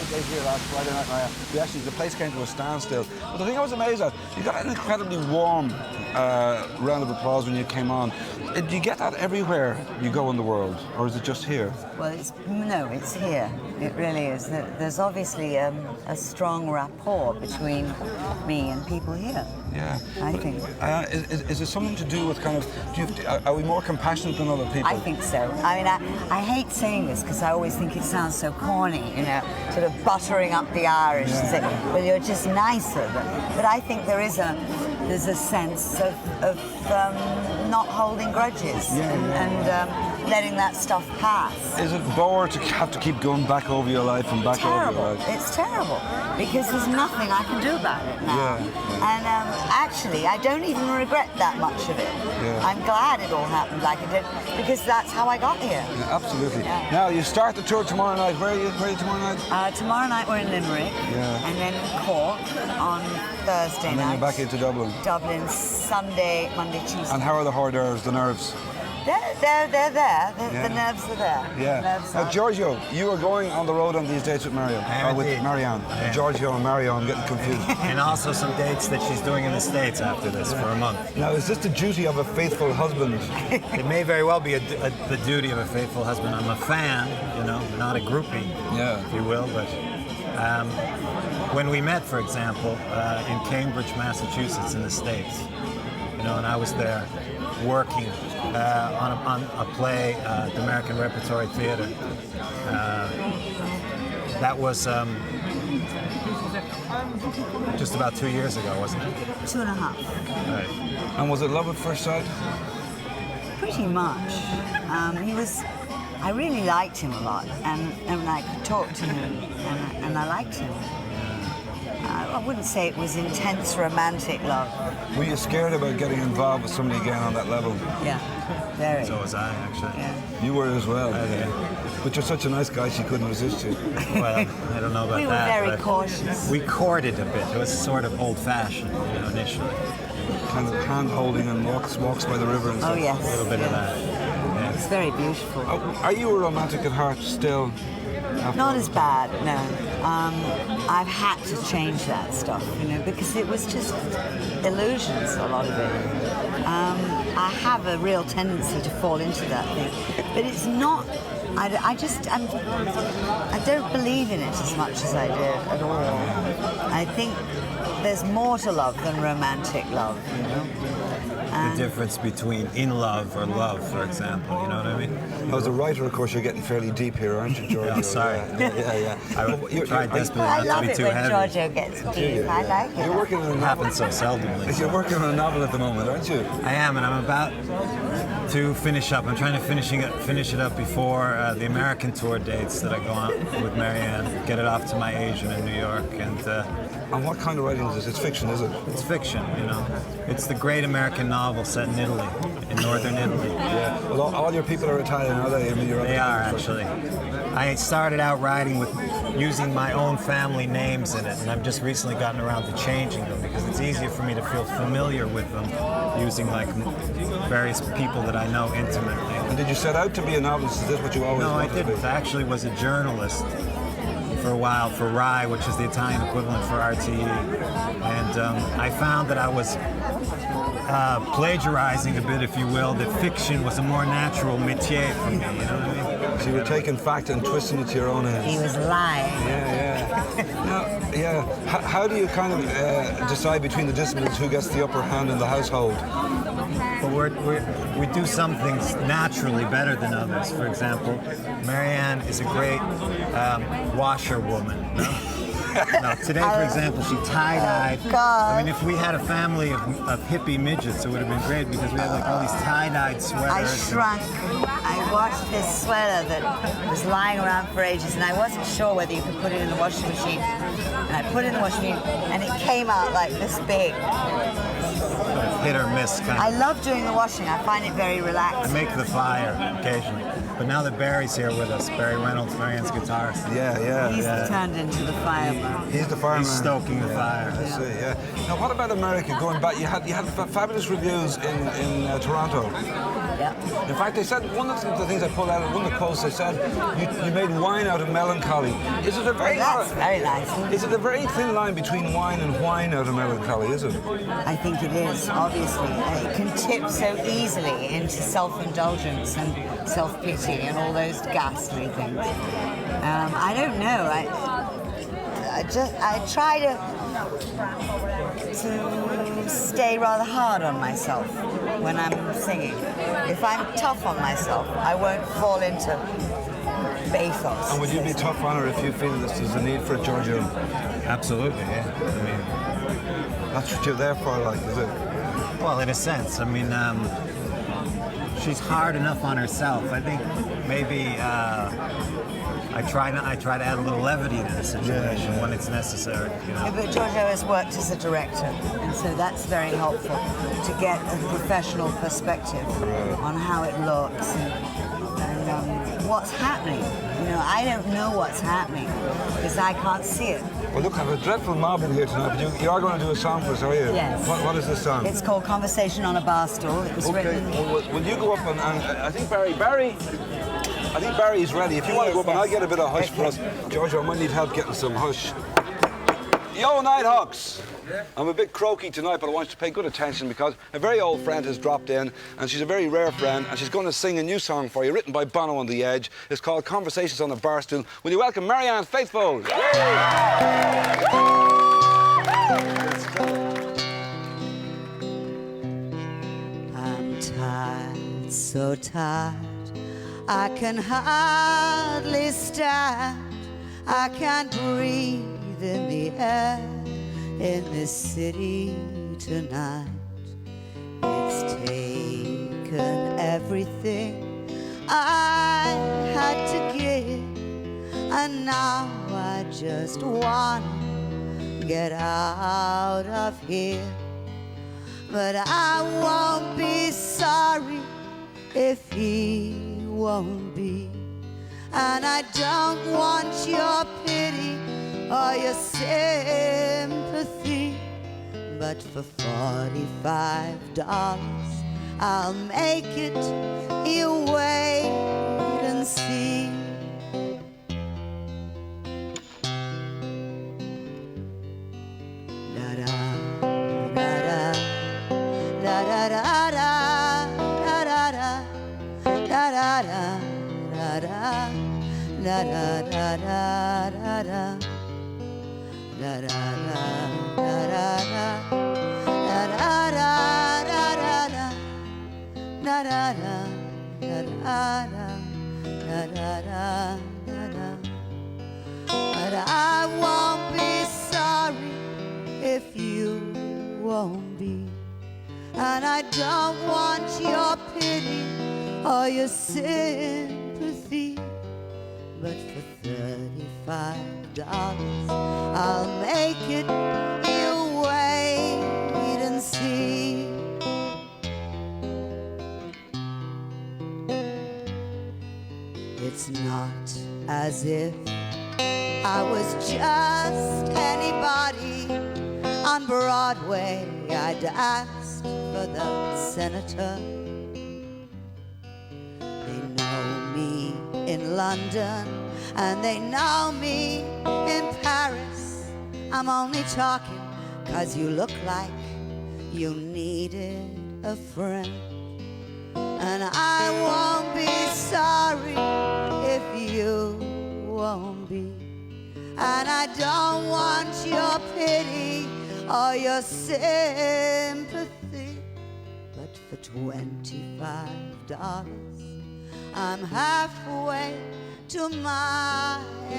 day here last Friday night, Marianne. The place came to a standstill. But the thing I was amazed at, you got an incredibly warm round of applause when you came on. Do you get that everywhere you go in the world, or is it just here? Well, it's here. It really is. There's obviously a strong rapport between me and people here. Yeah. I think. Is it something to do with kind of, are we more compassionate than other people? I think so. I mean, I hate saying this because I always think it sounds so corny, you know, sort of buttering up the Irish and say, well, you're just nicer. But I think there's a sense of not holding grudges and letting that stuff pass. Is it bored to have to keep going back over your life and back over your life? It's terrible because there's nothing I can do about it now. And actually, I don't even regret that much of it. I'm glad it all happened like it did because that's how I got here. Yeah, absolutely. Now, you start the tour tomorrow night. Where are you tomorrow night? Tomorrow night we're in Limerick and then Cork on Thursday night. And then you're back into Dublin. Dublin, Sunday, Monday, Tuesday. And how are the hors d'oeuvres, the nerves? They're there. The nerves are there. Yeah. Now, Giorgio, you are going on the road on these dates with Marianne. With Marianne. Giorgio and Marianne, I'm getting confused. And also some dates that she's doing in the States after this for a month. Now, is this the duty of a faithful husband? It may very well be the duty of a faithful husband. I'm a fan, you know, not a groupie, if you will, but when we met, for example, in Cambridge, Massachusetts, in the States, you know, and I was there working on a play at the American Repertory Theatre. That was just about 2 years ago, wasn't it? 2.5. Right. And was it love at first sight? Pretty much. I really liked him a lot, and I could talk to him, and I liked him. I wouldn't say it was intense romantic love. Were you scared about getting involved with somebody again on that level? Yeah, very. So was I, actually. Yeah. You were as well. Yeah. But you're such a nice guy, she couldn't resist you. Well, I don't know about that. We were very cautious. We courted a bit. It was sort of old-fashioned, you know, initially. Kind of hand-holding and walks by the river and stuff. Oh, yes. A little bit of that. Yeah. It's very beautiful. Are you a romantic at heart still? Not as bad, no. I've had to change that stuff, you know, because it was just illusions, a lot of it. I have a real tendency to fall into that thing, but it's not. I don't believe in it as much as I did at all. I think there's more to love than romantic love, you know. The difference between in love or love, for example, you know what I mean? As a writer, of course, you're getting fairly deep here, aren't you, Giorgio? Yeah, sorry. Yeah. I tried desperately I not love to be it too when heavy. Giorgio gets deep. I like it. You're working on a It novel. happens so seldomly. You're working on a novel at the moment, aren't you? I am, and I'm about to finish up. I'm trying to finish it up before the American tour dates that I go on with Marianne, get it off to my agent in New York, And what kind of writing is this? It's fiction, is it? it's fiction, you know. It's the great American novel set in Italy, in northern Italy. Yeah. Well, all your people are Italian, are they? I mean, They are, actually. I started out writing with using my own family names in it, and I've just recently gotten around to changing them because it's easier for me to feel familiar with them using like various people that I know intimately. And did you set out to be a novelist? Is this what you always No, I wanted to be? didn't. I actually was a journalist for a while for RAI, which is the Italian equivalent for RTE. And I found that I was plagiarizing a bit, if you will, that fiction was a more natural métier for me, you know what I mean? So you were taking fact and twisting it to your own ends. He was lying. How do you kind of decide between the disciplines who gets the upper hand in the household? But we do some things naturally better than others. For example, Marianne is a great washerwoman. No, today, for example, she tie-dyed. I mean, if we had a family of hippie midgets, it would have been great because we had like all these tie-dyed sweaters. I shrunk. I washed this sweater that was lying around for ages, and I wasn't sure whether you could put it in the washing machine. And I put it in the washing machine, and it came out like this big. Sort of hit or miss kind of. I love doing the washing. I find it very I relaxing. make the fire occasionally. But now that Barry's here with us, Barry Reynolds, Marianne's guitarist. Yeah. He's turned into the fire. He's the fireman. He's stoking the fire. I see, yeah. Now, what about America? Going back, you had fabulous reviews in Toronto. Yeah. In fact, they said one of the things I pulled out of one of the posts. They said you made wine out of melancholy. Is it a very That's very nice. Is it a very thin line between wine and wine out of melancholy? Is it? I think it is, obviously. It can tip so easily into self-indulgence and self-pity and all those ghastly things. I don't know. I try to stay rather hard on myself when I'm singing. If I'm tough on myself, I won't fall into bathos. And would you be tough on her if you feel that there's a need for a Giorgio? Absolutely, yeah. I mean, that's what you're there for, like, is it? well, in a sense. I mean, she's hard enough on herself. I think maybe I try to add a little levity to the situation when it's necessary. You know? Yeah, but Giorgio has worked as a director, and so that's very helpful to get a professional perspective on how it looks and what's happening. You know, I don't know what's happening because I can't see it. Well, look, I have a dreadful mob in here tonight, but you are going to do a song for us, are you? Yes. What is this song? It's called Conversation on a Bar Stool. It was Okay. written... Well, will you go up and I think Barry's ready. If you want to go up and I'll get a bit of hush for us. Giorgio, I might need help getting some hush. Yo, Nighthawks! I'm a bit croaky tonight, but I want you to pay good attention because a very old friend has dropped in, and she's a very rare friend, and she's going to sing a new song for you, written by Bono on the Edge. It's called Conversations on a Bar Stool. Will you welcome Marianne Faithful? I'm tired, so tired, I can hardly stand. I can't breathe in the air in this city tonight. It's taken everything I had to give, and now I just want to get out of here. But I won't be sorry if he won't be. And I don't want your pity or your sympathy. But for $45, I'll make it. You wait and see. Da da da da da da da da da da da da. But I won't be sorry if you won't be. And I don't want your pity or your sympathy. But for $35, I'll make it. You wait and see. It's not as if I was just anybody on Broadway. I'd asked for the senator. They know me in London, and they know me in Paris. I'm only talking 'cause you look like you needed a friend. And I won't be sorry if you won't be. And I don't want your pity or your sympathy. But for $25, I'm halfway to Miami.